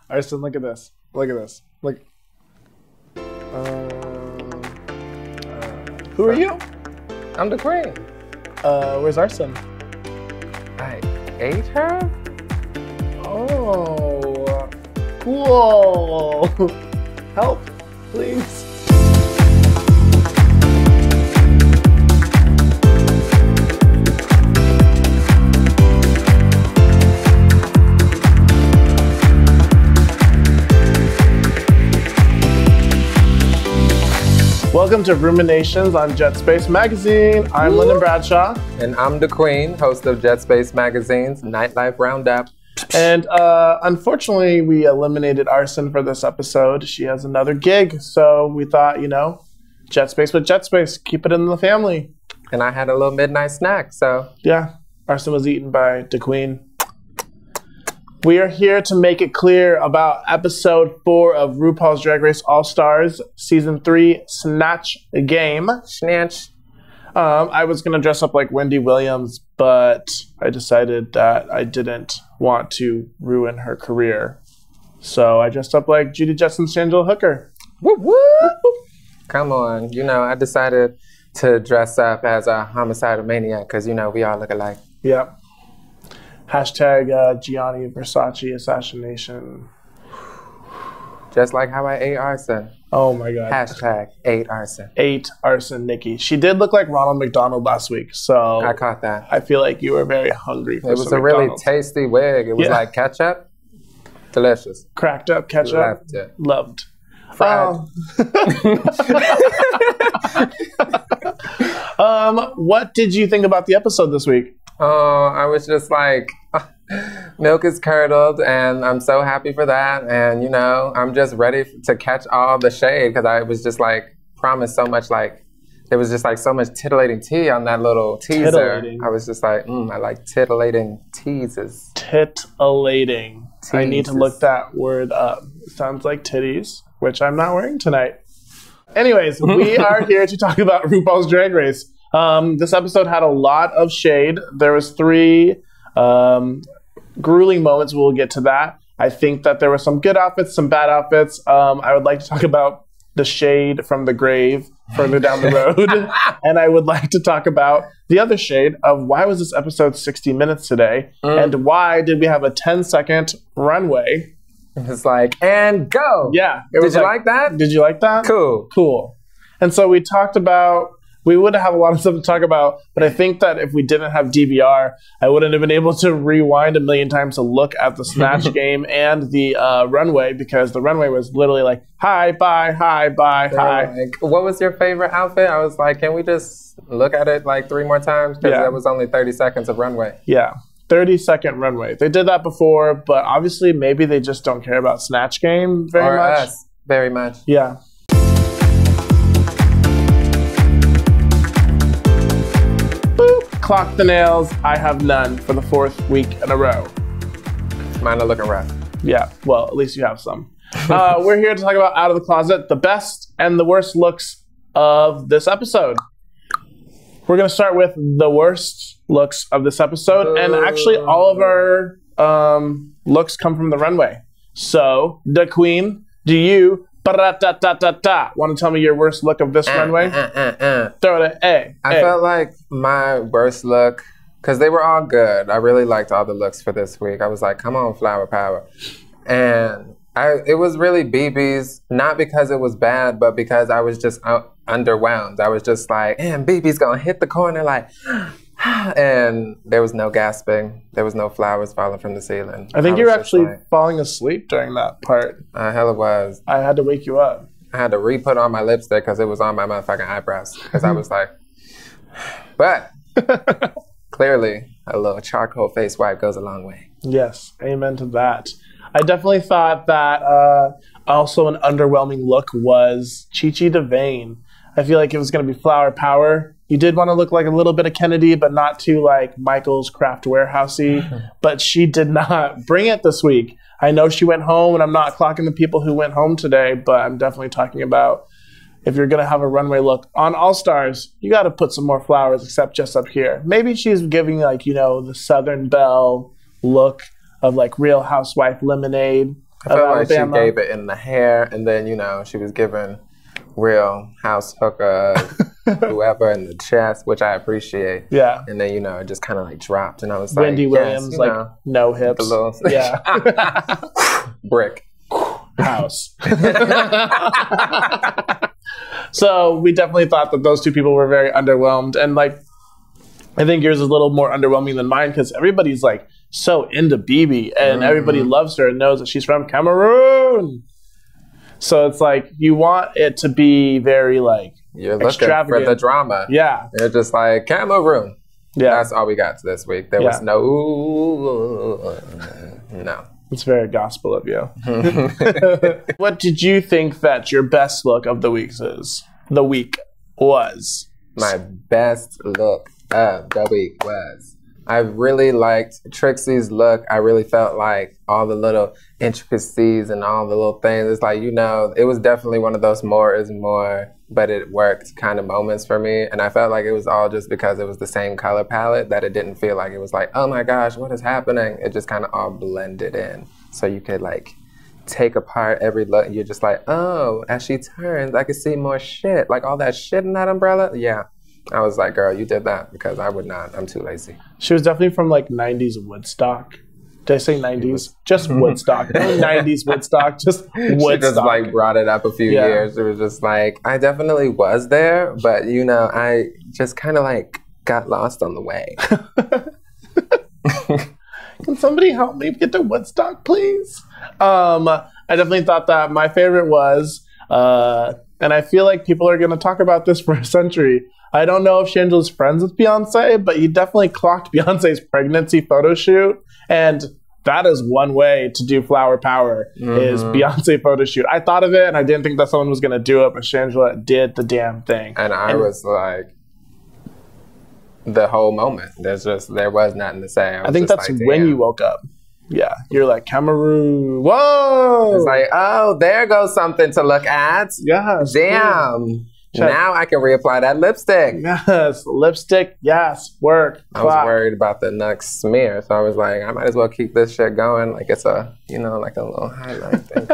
Arson, look at this. Look at this. Look. Who are you? I'm the queen. Where's Arson? I ate her? Oh, cool. Help, please. Welcome to Ruminations on Jet Space Magazine. I'm Lyndon Bradshaw. And I'm the queen, host of Jet Space Magazine's Nightlife Roundup. And unfortunately, we eliminated Arson for this episode. She has another gig, so we thought, Jet Space with Jet Space, keep it in the family. And I had a little midnight snack, so. Yeah, Arson was eaten by the queen. We are here to make it clear about episode 4 of RuPaul's Drag Race All-Stars, season 3, Snatch Game. Snatch. I was going to dress up like Wendy Williams, but I decided that I didn't want to ruin her career. So I dressed up like Judy Jetson Shangela Hooker. Whoop, whoop. Come on. I decided to dress up as a homicidal maniac because, we all look alike. Yep. Hashtag Gianni Versace assassination. Just like how I ate Arson. Oh my God. Hashtag ate Arson. Ate Arson Nikki. She did look like Ronald McDonald last week, so I caught that. I feel like you were very hungry for It was a really tasty wig. It was like ketchup. Delicious. Cracked up ketchup. Loved it. Loved. Fried. What did you think about the episode this week? Oh, I was just like, milk is curdled, and I'm so happy for that. And, I'm just ready to catch all the shade because I was just like promised so much, like, there was just like so much titillating tea on that little teaser. Titillating. I was just like, I like titillating teases. Titillating. Teases. I need to look that word up. It sounds like titties, which I'm not wearing tonight. Anyways, we are here to talk about RuPaul's Drag Race. This episode had a lot of shade. There was 3 grueling moments. We'll get to that. I think that there were some good outfits, some bad outfits. I would like to talk about the shade from the grave further down the road. And I would like to talk about the other shade of why was this episode 60 minutes today? And why did we have a 10-second runway? It's like, and go. Yeah. Did you like that? Did you like that? Cool. And so we talked about, we would have a lot of stuff to talk about, but I think that if we didn't have DVR, I wouldn't have been able to rewind a million times to look at the Snatch game and the runway, because the runway was literally like, hi, bye, hi, bye, hi. Like, what was your favorite outfit? I was like, can we just look at it like 3 more times? Because there was only 30 seconds of runway. Yeah. 30-second runway. They did that before, but obviously maybe they just don't care about Snatch Game very much. Us very much. Yeah. Boop. Clock the nails. I have none for the 4th week in a row. Mine are looking rough. Yeah, well, at least you have some. We're here to talk about Out of the Closet, the best and the worst looks of this episode. We're going to start with the worst looks of this episode, and actually all of our looks come from the runway. So, the queen, do you want to tell me your worst look of this runway? Throw it at I felt like my worst look, because they were all good. I really liked all the looks for this week. I was like, come on, flower power. And it was really BB's, not because it was bad, but because I was just underwhelmed. I was just like, man, BB's gonna hit the corner like, and there was no gasping. There was no flowers falling from the ceiling. I think you were actually falling asleep during that part. Hell it was. I had to wake you up. I had to re-put on my lipstick because it was on my motherfucking eyebrows. Because I was like, but clearly a little charcoal face wipe goes a long way. Yes, amen to that. I definitely thought that also an underwhelming look was Chi Chi DeVayne. I feel like it was going to be flower power. You did want to look like a little bit of Kennedy, but not too like Michael's Craft Warehousey. But she did not bring it this week. I know she went home, and I'm not clocking the people who went home today, but I'm definitely talking about if you're going to have a runway look on All Stars, you got to put some more flowers except just up here. Maybe she's giving like, the Southern Belle look of like Real Housewife lemonade. I felt like she gave it in the hair, and then, you know, she was giving Real House hooker, whoever in the chest, which I appreciate. Yeah. And then, you know, it just kind of like dropped, and I was Wendy like, Williams, yes, like, know, no hips. Yeah. Brick. House. So we definitely thought that those two people were very underwhelmed. And like, I think yours is a little more underwhelming than mine because everybody's like so into BB and everybody loves her and knows that she's from Cameroon. So it's like, you want it to be very like you're looking for the drama. Yeah. You're just like, Cameroon. Yeah. That's all we got this week. There was no. It's very gospel of you. What did you think that your best look of the week was? My best look of the week was, I really liked Trixie's look. I really felt like all the little intricacies and all the little things. It's like, you know, it was definitely one of those more is more, but it worked kind of moments for me. And I felt like it was all just because it was the same color palette that it didn't feel like it was like, oh my gosh, what is happening? It just kind of all blended in. So you could like take apart every look and you're just like, oh, as she turns, I could see more shit. Like all that shit in that umbrella. Yeah. I was like, girl, you did that because I would not. I'm too lazy. She was definitely from like 90s Woodstock. Did I say 90s? Just Woodstock. 90s Woodstock. Just Woodstock. She just like brought it up a few years. It was just like, I definitely was there, but you know, I just kind of like got lost on the way. Can somebody help me get to Woodstock, please? I definitely thought that my favorite was, and I feel like people are going to talk about this for a century. I don't know if Shangela's friends with Beyonce, but you definitely clocked Beyonce's pregnancy photo shoot. And that is one way to do flower power, is Beyonce photo shoot. I thought of it, and I didn't think that someone was going to do it, but Shangela did the damn thing. And I was like, the whole moment, there was nothing to say. I think that's like, when you woke up. Yeah, you're like, Cameroon, whoa! It's like, oh, there goes something to look at. Yes. Damn. Cool. Now I can reapply that lipstick. Yes, lipstick, yes, work. I was worried about the next smear, so I was like, I might as well keep this shit going like it's a, you know, like a little highlight thing.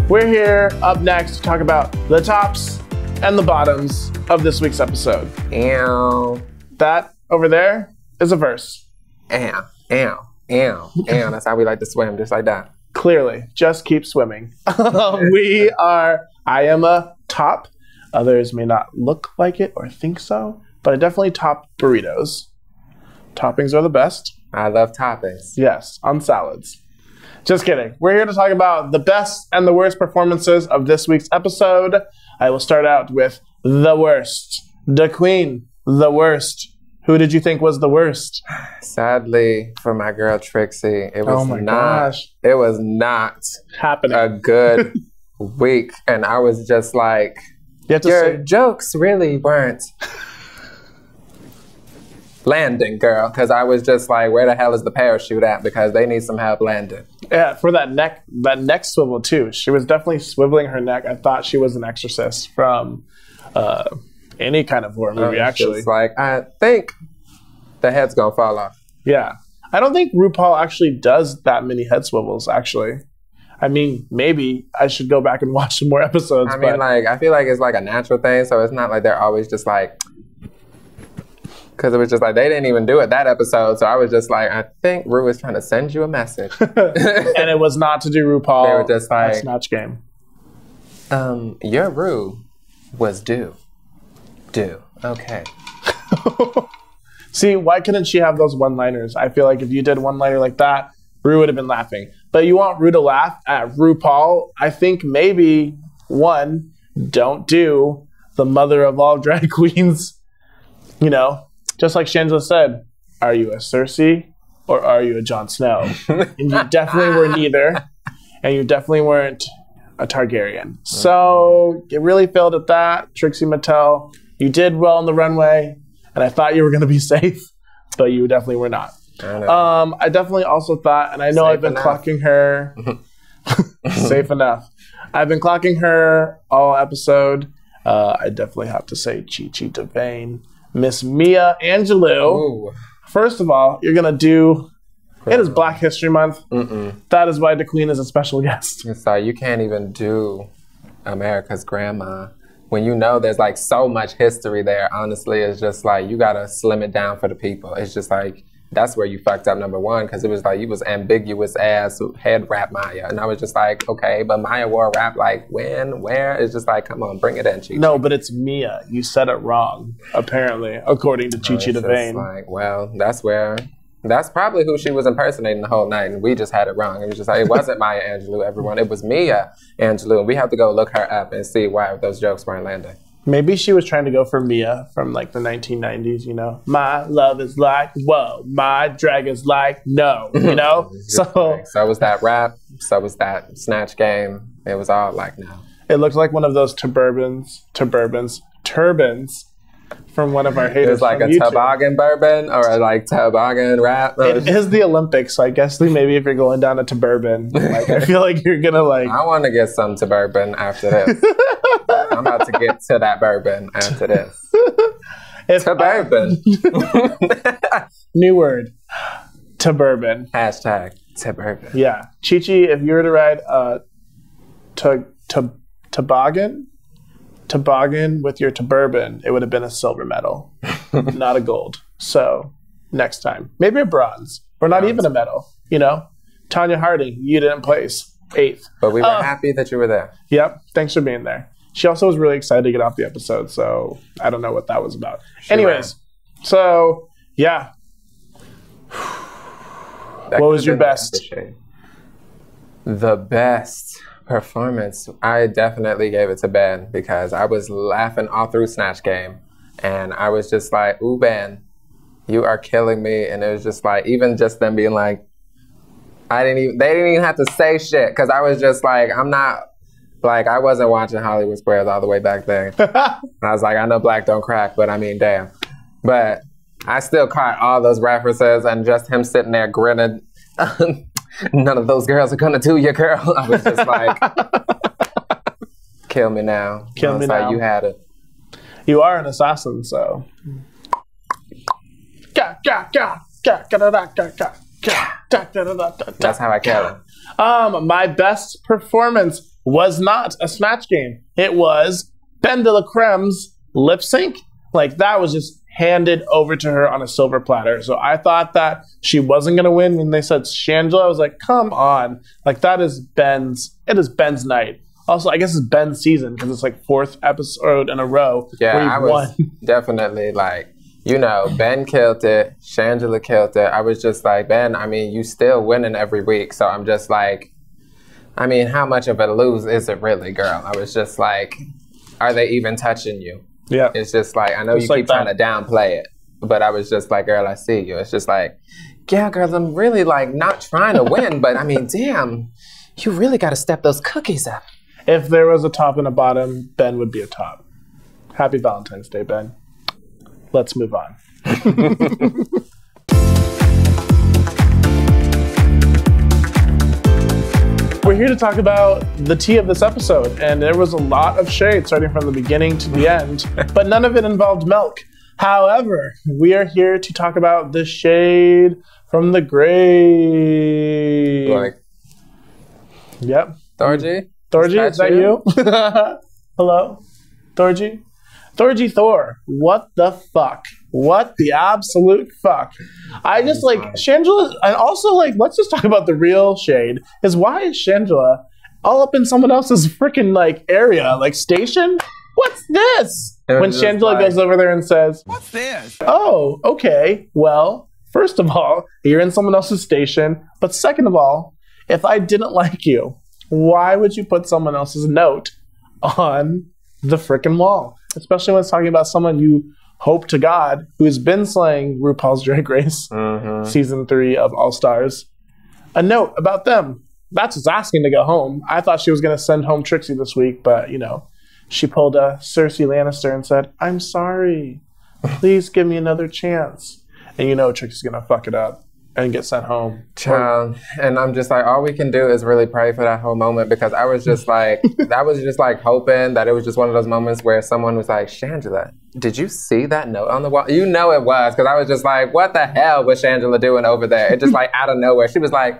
We're here up next to talk about the tops and the bottoms of this week's episode. Ew. That over there is a verse. Ew, ew, ew, ew. That's how we like to swim, just like that. Clearly, just keep swimming. I am a top. Others may not look like it or think so, but I definitely top burritos. Toppings are the best. I love toppings. Yes, on salads. Just kidding. We're here to talk about the best and the worst performances of this week's episode. I will start out with the worst. The queen, the worst. Who did you think was the worst? Sadly, for my girl Trixie, it was It was not happening. A good week, and I was just like, your jokes really weren't landing, girl. Because I was just like, where the hell is the parachute at? Because they need some help landing. Yeah, for that neck swivel too. She was definitely swiveling her neck. I thought she was an exorcist from any kind of horror movie, actually. It's like, I think the head's gonna fall off. Yeah. I don't think RuPaul actually does that many head swivels, actually. I mean, maybe I should go back and watch some more episodes. I mean, like, I feel like it's like a natural thing, so it's not like they're always just like, because it was just like, they didn't even do it that episode, so I was just like, I think Ru is trying to send you a message. And it was not to do RuPaul. They were just like, Snatch game. Your Ru was due. Okay. See, why couldn't she have those one-liners? I feel like if you did one-liner like that, Ru would have been laughing. But you want Ru to laugh at RuPaul? I think maybe, one, don't do the mother of all drag queens. You know, just like Shangela said, are you a Cersei or are you a Jon Snow? And you definitely were neither. And you definitely weren't a Targaryen. So it really failed at that. Trixie Mattel, you did well on the runway, and I thought you were going to be safe, but you definitely were not. I definitely also thought, and I know I've been clocking her, safe enough. I've been clocking her all episode. I definitely have to say Chi Chi DeVayne. Miss Maya Angelou. Ooh. First of all, you're going to do... It is Black History Month. That is why the Queen is a special guest. So you can't even do America's Grandma. When you know there's like so much history there, honestly, it's just like you got to slim it down for the people. It's just like, that's where you fucked up, number one, because it was like you was ambiguous ass head rap Maya. And I was just like, okay, but Maya wore rap like when, where? It's just like, come on, bring it in, Chi. No, but it's Mia. You said it wrong, apparently, according to Chi DeVayne. Like, well, that's probably who she was impersonating the whole night, and we just had it wrong. It was just like, it wasn't Maya Angelou, everyone. It was Maya Angelou, and we have to go look her up and see why those jokes weren't landing. Maybe she was trying to go for Mia from like the 1990s, you know? My love is like, whoa. My drag is like, no, you know? So was that rap. So was that Snatch game. It was all like, no. It looked like one of those turbans from one of our haters. It was like a YouTube. toboggan bourbon or like toboggan rap. It is the Olympics, so I guess maybe if you're going down a bourbon, like I feel like you're gonna like. I want to get some bourbon after this. I'm about to get to that bourbon after this. Bourbon. New word. Bourbon. Hashtag bourbon. Yeah, Chi Chi, if you were to ride toboggan with your bourbon, it would have been a silver medal, not a gold. So next time, maybe a bronze, or not even a medal. You know, Tanya Harding, you didn't place 8th, but we were happy that you were there. Yep, thanks for being there. She also was really excited to get off the episode, so I don't know what that was about. Anyways, so yeah, what was your best? The best performance, I definitely gave it to Ben, because I was laughing all through Snatch Game, and I was just like, ooh, Ben, you are killing me. And it was just like, even just them being like, they didn't even have to say shit, because I was just like, I wasn't watching Hollywood Squares all the way back then. I was like, I know black don't crack, but I mean, damn. But I still caught all those references, and just him sitting there grinning. None of those girls are gonna do you, girl. I was just like, kill me now. Kill me now. You had it. You are an assassin, so. That's how I kill him. My best performance was not a Snatch Game. It was Ben de la Creme's lip sync. Like, that was just handed over to her on a silver platter. So I thought that she wasn't going to win. When they said Shangela, I was like, come on. Like, it is Ben's night. Also, I guess it's Ben's season, because it's like 4th episode in a row where he won. Definitely like, you know, Ben killed it. Shangela killed it. I was just like, Ben, I mean, you still winning every week. So I'm just like, I mean, how much of a lose is it really, girl? I was just like, are they even touching you? Yeah. It's just like, I know you keep trying to downplay it, but I was just like, girl, I see you. It's just like, yeah, girls, I'm really like not trying to win, but I mean, damn, you really got to step those cookies up. If there was a top and a bottom, Ben would be a top. Happy Valentine's Day, Ben. Let's move on. We're here to talk about the tea of this episode, and there was a lot of shade starting from the beginning to the end, but none of it involved milk. However, we are here to talk about the shade from the grave. Like, yep. Thorgy? Thorgy, is that you? Hello? Thorgy? Thorgy Thor, what the fuck? What the absolute fuck? I just like Shangela, and also like, let's just talk about the real shade. Is why is Shangela all up in someone else's freaking like area, like station? What's this? When Shangela goes over there and says, "What's this?" Oh, okay. Well, first of all, you're in someone else's station, but second of all, if I didn't like you, why would you put someone else's note on the freaking wall? Especially when it's talking about someone you hope to God who's been slaying RuPaul's Drag Race season 3 of All Stars. A note about them. That's just asking to go home. I thought she was going to send home Trixie this week, but you know, she pulled a Cersei Lannister and said, "I'm sorry. Please give me another chance." And you know Trixie's going to fuck it up. and get sent home. Child, and I'm just like, all we can do is really pray for that whole moment, because I was just like, hoping that it was just one of those moments where someone was like, Shangela, did you see that note on the wall? You know it was, because I was just like, what the hell was Shangela doing over there? It just like out of nowhere. She was like,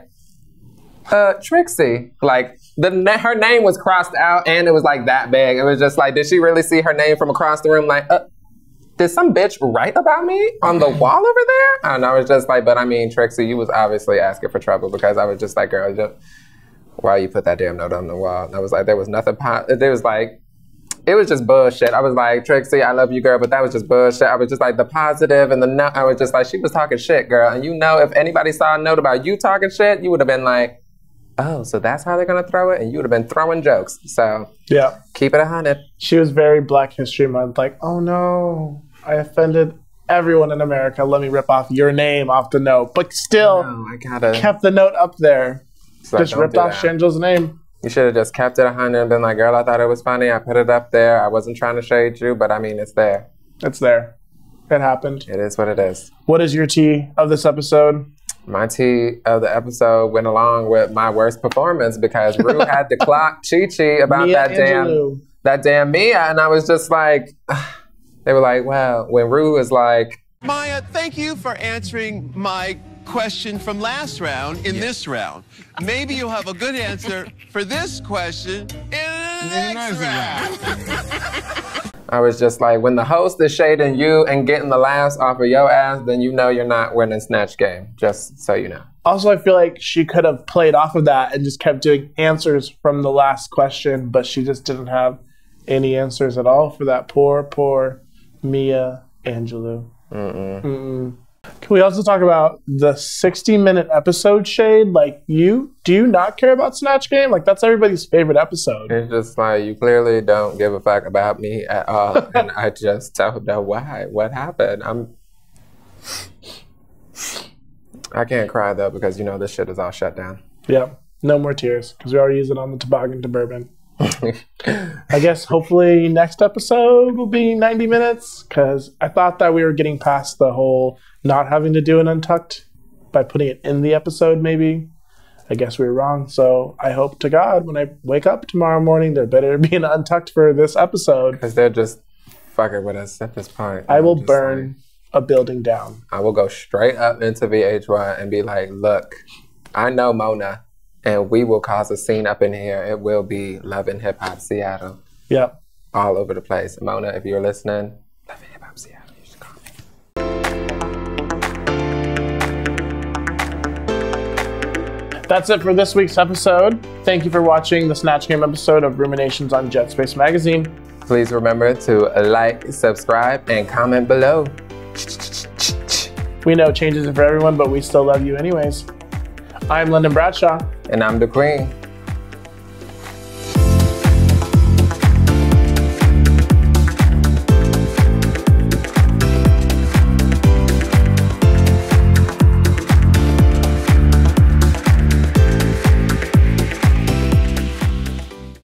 Trixie. Like, her name was crossed out and it was like that big. It was just like, did she really see her name from across the room? Like, did some bitch write about me on the wall over there? And I was just like, but I mean, Trixie, you was obviously asking for trouble, because I was just like, girl, why you put that damn note on the wall? And I was like, there was nothing, it was just bullshit. I was like, Trixie, I love you, girl, but that was just bullshit. I was just like, the positive and the no, I was just like, she was talking shit, girl. And you know, if anybody saw a note about you talking shit, you would have been like, oh, so that's how they're gonna throw it? And you would have been throwing jokes. So yeah, keep it 100. She was very Black History Month, like, oh no, I offended everyone in America. Let me rip off your name off the note. But still, kept the note up there. So just ripped off Shangela's name. You should have just kept it 100 and been like, girl, I thought it was funny. I put it up there. I wasn't trying to shade you, but I mean, it's there. It's there. It happened. It is what it is. What is your tea of this episode? My tea of the episode went along with my worst performance, because Rue had to clock Chi-Chi about that damn Mia. And I was just like, they were like, well, when Rue was like, Maya, thank you for answering my question from last round in this round. Maybe you'll have a good answer for this question in the next round. I was just like, when the host is shading you and getting the laughs off of your ass, then you know you're not winning Snatch Game, just so you know. Also, I feel like she could have played off of that and just kept doing answers from the last question, but she just didn't have any answers at all for that poor Mia Angelou. Can we also talk about the 60-minute episode shade? Like, do you not care about Snatch Game? Like, that's everybody's favorite episode. It's just like, you clearly don't give a fuck about me at all. And I just don't know why. What happened? I can't cry, though, because, you know, this shit is all shut down. Yeah. No more tears, because we already used it on the toboggan to bourbon. I guess hopefully next episode will be 90 minutes, because I thought that we were getting past the whole not having to do an Untucked by putting it in the episode, maybe. I guess we were wrong. So I hope to God when I wake up tomorrow morning, there better be an Untucked for this episode. Because they're just fucking with us at this point. I will burn a building down. I will go straight up into VH1 and be like, look, I know Mona, and we will cause a scene up in here. It will be Love and Hip Hop Seattle. Yep. All over the place. Mona, if you're listening, Love and Hip Hop Seattle. You should call me. That's it for this week's episode. Thank you for watching the Snatch Game episode of Ruminations on Jet Space Magazine. Please remember to like, subscribe, and comment below. We know changes are for everyone, but we still love you anyways. I'm Lyndon Bradshaw. And I'm the Queen.